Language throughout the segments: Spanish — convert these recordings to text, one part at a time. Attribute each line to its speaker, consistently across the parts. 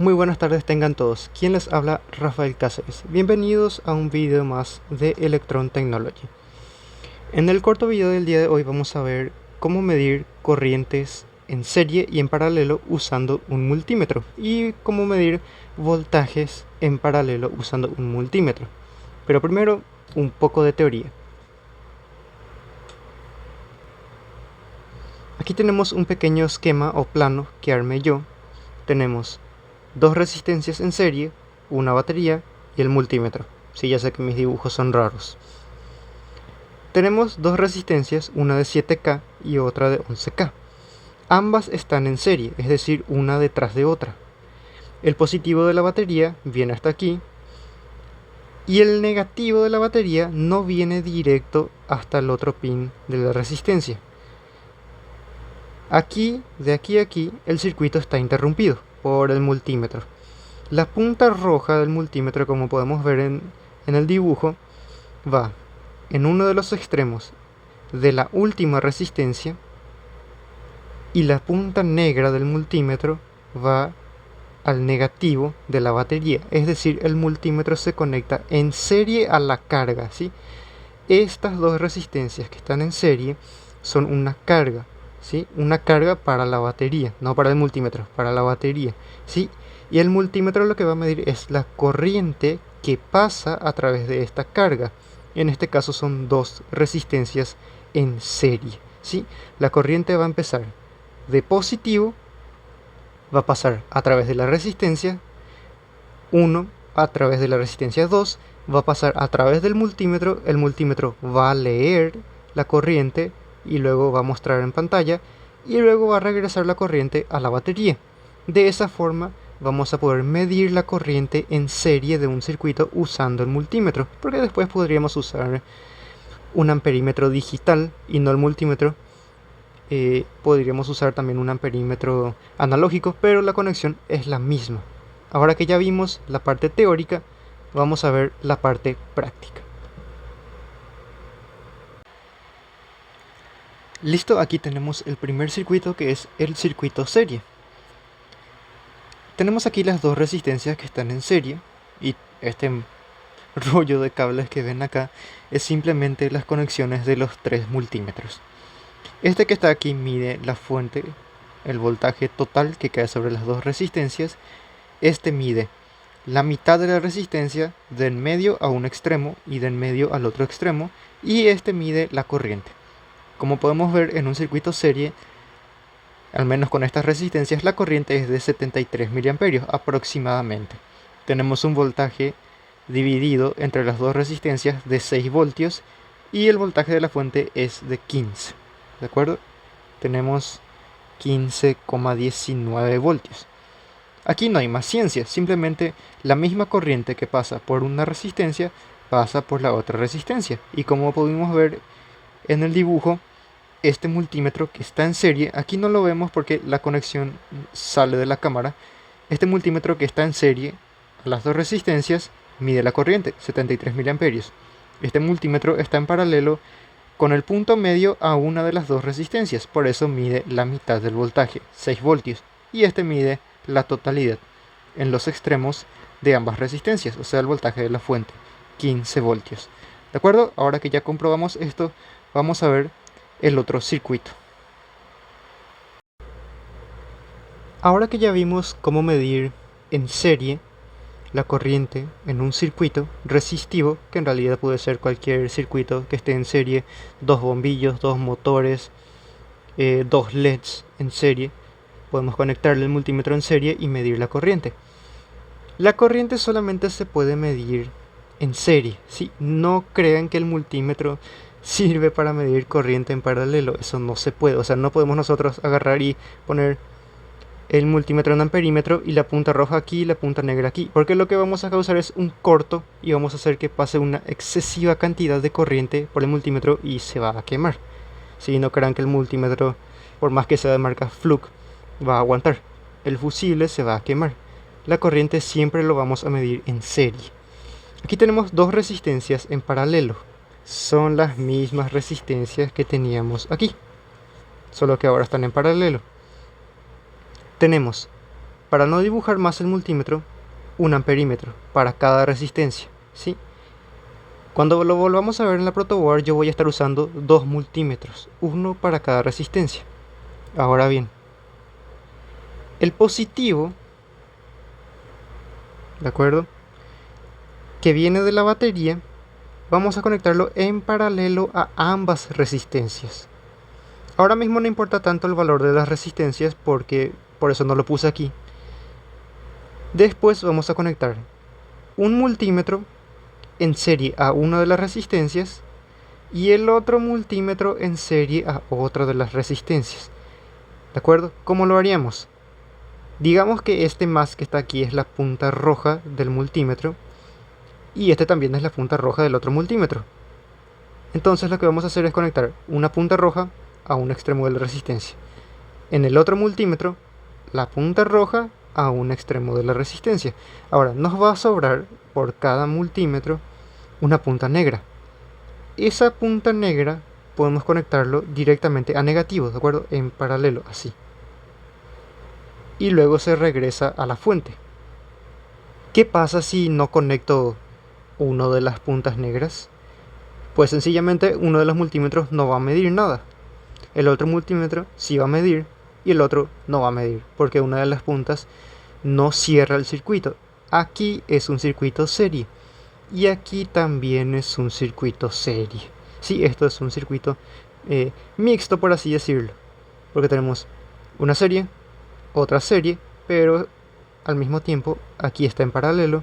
Speaker 1: Muy buenas tardes tengan todos. ¿Quién les habla? Rafael Cáceres. Bienvenidos a un video más de Electron Technology. En el corto video del día de hoy vamos a ver cómo medir corrientes en serie y en paralelo usando un multímetro y cómo medir voltajes en paralelo usando un multímetro. Pero primero, un poco de teoría. Aquí tenemos un pequeño esquema o plano que armé yo. Tenemos dos resistencias en serie, una batería y el multímetro. Sí, ya sé que mis dibujos son raros. Tenemos dos resistencias, una de 7K y otra de 11K. Ambas están en serie, es decir, una detrás de otra. El positivo de la batería viene hasta aquí y el negativo de la batería no viene directo hasta el otro pin de la resistencia. Aquí, de aquí a aquí, el circuito está interrumpido por el multímetro. La punta roja del multímetro, como podemos ver en el dibujo, va en uno de los extremos de la última resistencia y la punta negra del multímetro va al negativo de la batería. Es decir, el multímetro se conecta en serie a la carga, ¿sí? Estas dos resistencias que están en serie son una carga, ¿sí? Una carga para la batería, no para el multímetro, para la batería, ¿sí? Y el multímetro lo que va a medir es la corriente que pasa a través de esta carga. En este caso son dos resistencias en serie, ¿sí? La corriente va a empezar de positivo, va a pasar a través de la resistencia 1, a través de la resistencia 2, va a pasar a través del multímetro, el multímetro va a leer la corriente y luego va a mostrar en pantalla y luego va a regresar la corriente a la batería. De esa forma vamos a poder medir la corriente en serie de un circuito usando el multímetro, porque después podríamos usar un amperímetro digital y no el multímetro. Podríamos usar también un amperímetro analógico, pero la conexión es la misma. Ahora que ya vimos la parte teórica, vamos a ver la parte práctica. Listo, aquí tenemos el primer circuito, que es el circuito serie. Tenemos aquí las dos resistencias que están en serie y este rollo de cables que ven acá es simplemente las conexiones de los tres multímetros. Este que está aquí mide la fuente, el voltaje total que cae sobre las dos resistencias. Este mide la mitad de la resistencia de en medio a un extremo y de en medio al otro extremo, y este mide la corriente. Como podemos ver en un circuito serie, al menos con estas resistencias, la corriente es de 73 mA aproximadamente. Tenemos un voltaje dividido entre las dos resistencias de 6 voltios y el voltaje de la fuente es de 15. ¿De acuerdo? Tenemos 15,19 voltios. Aquí no hay más ciencia, simplemente la misma corriente que pasa por una resistencia pasa por la otra resistencia. Y como pudimos ver en el dibujo, este multímetro que está en serie, aquí no lo vemos porque la conexión sale de la cámara. Este multímetro que está en serie a las dos resistencias mide la corriente, 73 mA. Este multímetro está en paralelo con el punto medio a una de las dos resistencias, por eso mide la mitad del voltaje, 6 voltios, y este mide la totalidad en los extremos de ambas resistencias, o sea el voltaje de la fuente, 15 voltios. ¿De acuerdo? Ahora que ya comprobamos esto, vamos a ver el otro circuito. Ahora que ya vimos cómo medir en serie la corriente en un circuito resistivo, que en realidad puede ser cualquier circuito que esté en serie, dos bombillos, dos motores, dos LEDs en serie, podemos conectarle el multímetro en serie y medir la corriente. La corriente solamente se puede medir en serie, ¿sí? No crean que el multímetro sirve para medir corriente en paralelo, eso no se puede, o sea, no podemos nosotros agarrar y poner el multímetro en amperímetro y la punta roja aquí y la punta negra aquí, porque lo que vamos a causar es un corto y vamos a hacer que pase una excesiva cantidad de corriente por el multímetro y se va a quemar. Si no crean que el multímetro, por más que sea de marca Fluke, va a aguantar, el fusible se va a quemar. La corriente siempre lo vamos a medir en serie. Aquí tenemos dos resistencias en paralelo, son las mismas resistencias que teníamos aquí, solo que ahora están en paralelo. Tenemos para no dibujar más el multímetro, un amperímetro para cada resistencia, ¿sí? Cuando lo volvamos a ver en la protoboard, yo voy a estar usando dos multímetros, uno para cada resistencia. Ahora bien, el positivo, ¿de acuerdo?, que viene de la batería, vamos a conectarlo en paralelo a ambas resistencias. Ahora mismo no importa tanto el valor de las resistencias porque por eso no lo puse aquí. Después vamos a conectar un multímetro en serie a una de las resistencias y el otro multímetro en serie a otra de las resistencias. ¿De acuerdo? ¿Cómo lo haríamos? Digamos que este más que está aquí es la punta roja del multímetro y este también es la punta roja del otro multímetro. Entonces lo que vamos a hacer es conectar una punta roja a un extremo de la resistencia. En el otro multímetro, la punta roja a un extremo de la resistencia. Ahora, nos va a sobrar por cada multímetro una punta negra. Esa punta negra podemos conectarlo directamente a negativo, ¿de acuerdo? En paralelo, así. Y luego se regresa a la fuente. ¿Qué pasa si no conecto uno de las puntas negras? Pues sencillamente uno de los multímetros no va a medir nada. El otro multímetro sí va a medir y el otro no va a medir porque una de las puntas no cierra el circuito. Aquí es un circuito serie y aquí también es un circuito serie. Sí, esto es un circuito mixto, por así decirlo, porque tenemos una serie, otra serie, pero al mismo tiempo aquí está en paralelo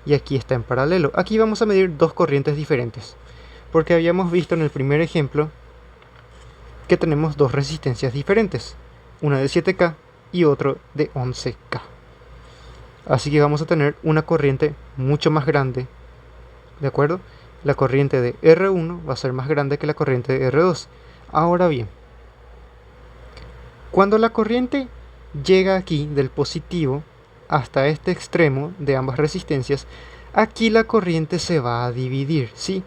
Speaker 1: y aquí está en paralelo. Aquí vamos a medir dos corrientes diferentes, porque habíamos visto en el primer ejemplo que tenemos dos resistencias diferentes, una de 7K y otro de 11K. Así que vamos a tener una corriente mucho más grande, ¿de acuerdo? La corriente de R1 va a ser más grande que la corriente de R2. Ahora bien, cuando la corriente llega aquí del positivo hasta este extremo de ambas resistencias, aquí la corriente se va a dividir, ¿sí?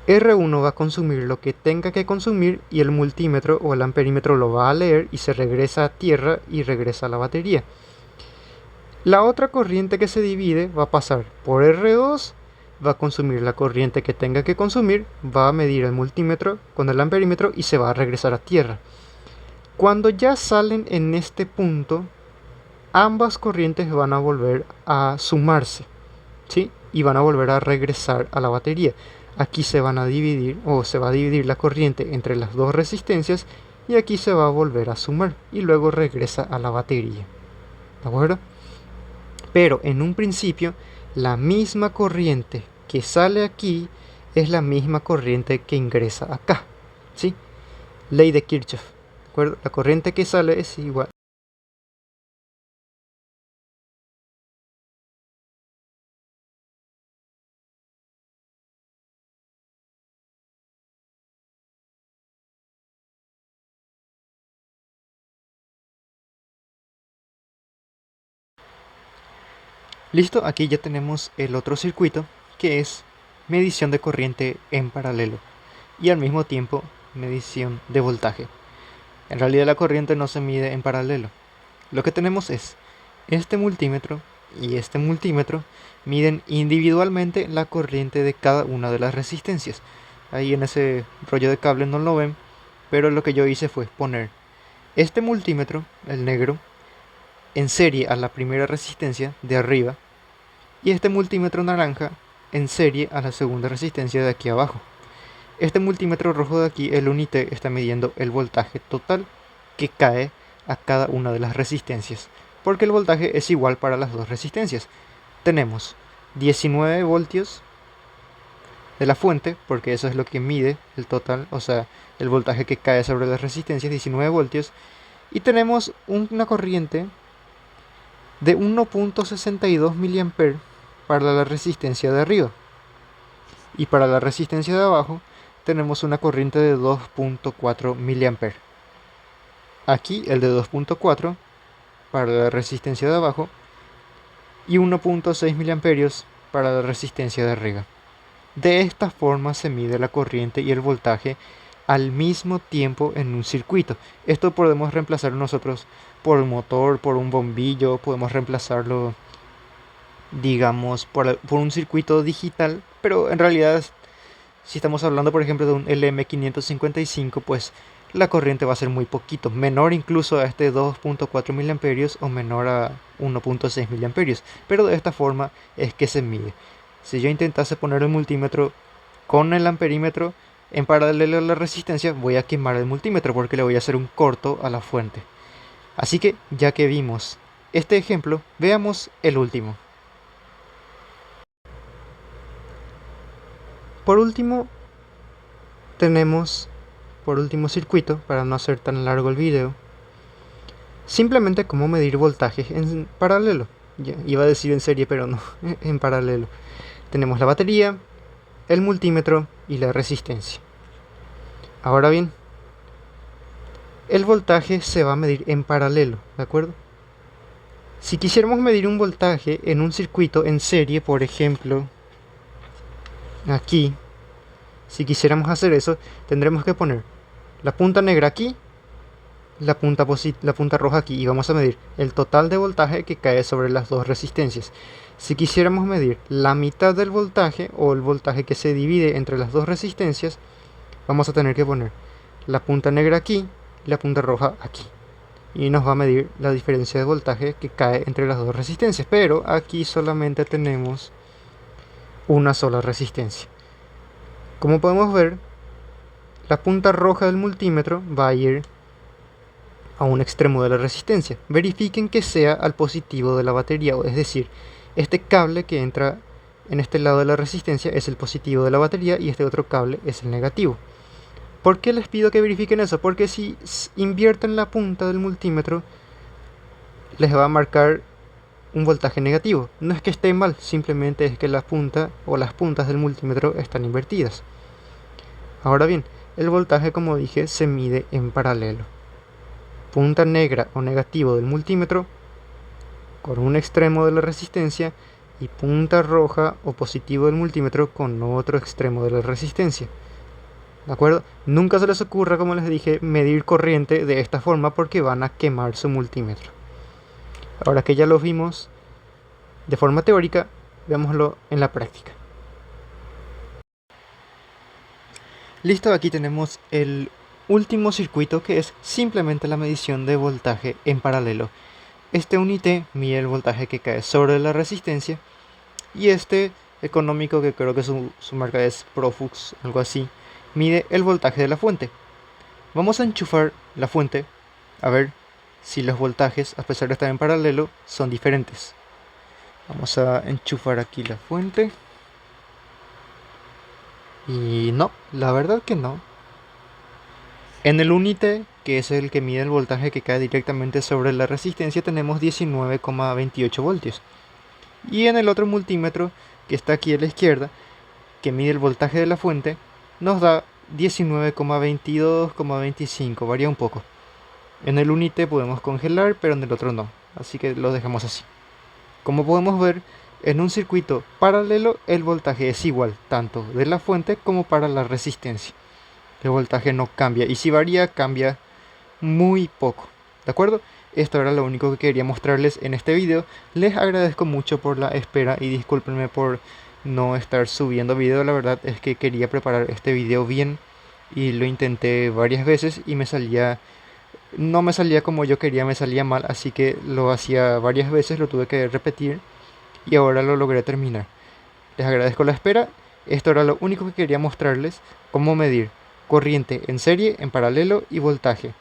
Speaker 1: R1 va a consumir lo que tenga que consumir y el multímetro o el amperímetro lo va a leer y se regresa a tierra y regresa a la batería. La otra corriente que se divide va a pasar por R2, va a consumir la corriente que tenga que consumir, va a medir el multímetro con el amperímetro y se va a regresar a tierra. Cuando ya salen en este punto, ambas corrientes van a volver a sumarse, ¿sí? Y van a volver a regresar a la batería. Aquí se van a dividir o se va a dividir la corriente entre las dos resistencias y aquí se va a volver a sumar y luego regresa a la batería. ¿De acuerdo? Pero en un principio la misma corriente que sale aquí es la misma corriente que ingresa acá, ¿sí? Ley de Kirchhoff, ¿de acuerdo? La corriente que sale es igual. Listo, aquí ya tenemos el otro circuito que es medición de corriente en paralelo y al mismo tiempo medición de voltaje. En realidad la corriente no se mide en paralelo. Lo que tenemos es este multímetro y este multímetro miden individualmente la corriente de cada una de las resistencias. Ahí en ese rollo de cable no lo ven, pero lo que yo hice fue poner este multímetro, el negro, en serie a la primera resistencia de arriba y este multímetro naranja en serie a la segunda resistencia de aquí abajo. Este multímetro rojo de aquí, el Unite, está midiendo el voltaje total que cae a cada una de las resistencias, porque el voltaje es igual para las dos resistencias. Tenemos 19 voltios de la fuente, porque eso es lo que mide el total, o sea, el voltaje que cae sobre las resistencias, 19 voltios, y tenemos una corriente de 1.62 mA para la resistencia de arriba, y para la resistencia de abajo tenemos una corriente de 2.4 mA. Aquí el de 2.4 para la resistencia de abajo y 1.6 mA para la resistencia de arriba. De esta forma se mide la corriente y el voltaje al mismo tiempo en un circuito. Esto podemos reemplazar nosotros por un motor, por un bombillo, podemos reemplazarlo, digamos, por un circuito digital, pero en realidad, si estamos hablando, por ejemplo, de un LM555, pues la corriente va a ser muy poquito, menor incluso a este 2.4 miliamperios o menor a 1.6 miliamperios. Pero de esta forma es que se mide. Si yo intentase poner el multímetro con el amperímetro en paralelo a la resistencia, voy a quemar el multímetro porque le voy a hacer un corto a la fuente. Así que, ya que vimos este ejemplo, veamos el último. Por último, tenemos, por último circuito, para no hacer tan largo el video, simplemente cómo medir voltajes en paralelo. Ya, iba a decir en serie, pero no, en paralelo. Tenemos la batería, el multímetro y la resistencia. Ahora bien, el voltaje se va a medir en paralelo, ¿de acuerdo? Si quisiéramos medir un voltaje en un circuito en serie, por ejemplo, aquí, si quisiéramos hacer eso, tendremos que poner la punta negra aquí, la punta roja aquí, y vamos a medir el total de voltaje que cae sobre las dos resistencias. Si quisiéramos medir la mitad del voltaje o el voltaje que se divide entre las dos resistencias, vamos a tener que poner la punta negra aquí y la punta roja aquí. Y nos va a medir la diferencia de voltaje que cae entre las dos resistencias. Pero aquí solamente tenemos una sola resistencia. Como podemos ver, la punta roja del multímetro va a ir a un extremo de la resistencia. Verifiquen que sea al positivo de la batería, es decir, este cable que entra en este lado de la resistencia es el positivo de la batería y este otro cable es el negativo. ¿Por qué les pido que verifiquen eso? Porque si invierten la punta del multímetro, les va a marcar un voltaje negativo. No es que esté mal, simplemente es que la punta o las puntas del multímetro están invertidas. Ahora bien, el voltaje, como dije, se mide en paralelo. Punta negra o negativo del multímetro con un extremo de la resistencia y punta roja o positivo del multímetro con otro extremo de la resistencia. ¿De acuerdo? Nunca se les ocurra, como les dije, medir corriente de esta forma porque van a quemar su multímetro. Ahora que ya lo vimos de forma teórica, veámoslo en la práctica. Listo, aquí tenemos el último circuito, que es simplemente la medición de voltaje en paralelo. Este unité mide el voltaje que cae sobre la resistencia y este económico, que creo que su marca es Profux, algo así, mide el voltaje de la fuente. Vamos a enchufar la fuente a ver si los voltajes, a pesar de estar en paralelo, son diferentes. Vamos a enchufar aquí la fuente. Y no, la verdad que no. En el unité, que es el que mide el voltaje que cae directamente sobre la resistencia, tenemos 19,28 voltios. Y en el otro multímetro, que está aquí a la izquierda, que mide el voltaje de la fuente, nos da 19,22,25, varía un poco. En el unité podemos congelar, pero en el otro no, así que lo dejamos así. Como podemos ver, en un circuito paralelo el voltaje es igual, tanto de la fuente como para la resistencia. El voltaje no cambia, y si varía, cambia muy poco. ¿De acuerdo? Esto era lo único que quería mostrarles en este video. Les agradezco mucho por la espera y discúlpenme por no estar subiendo video. La verdad es que quería preparar este video bien y lo intenté varias veces y no me salía como yo quería, me salía mal, así que lo hacía varias veces, lo tuve que repetir y ahora lo logré terminar. Les agradezco la espera. Esto era lo único que quería mostrarles: cómo medir corriente en serie, en paralelo y voltaje,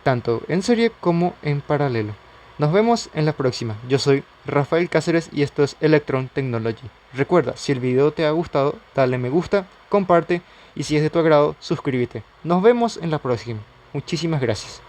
Speaker 1: tanto en serie como en paralelo. Nos vemos en la próxima. Yo soy Rafael Cáceres y esto es Electron Technology. Recuerda, si el video te ha gustado, dale me gusta, comparte y si es de tu agrado, suscríbete. Nos vemos en la próxima. Muchísimas gracias.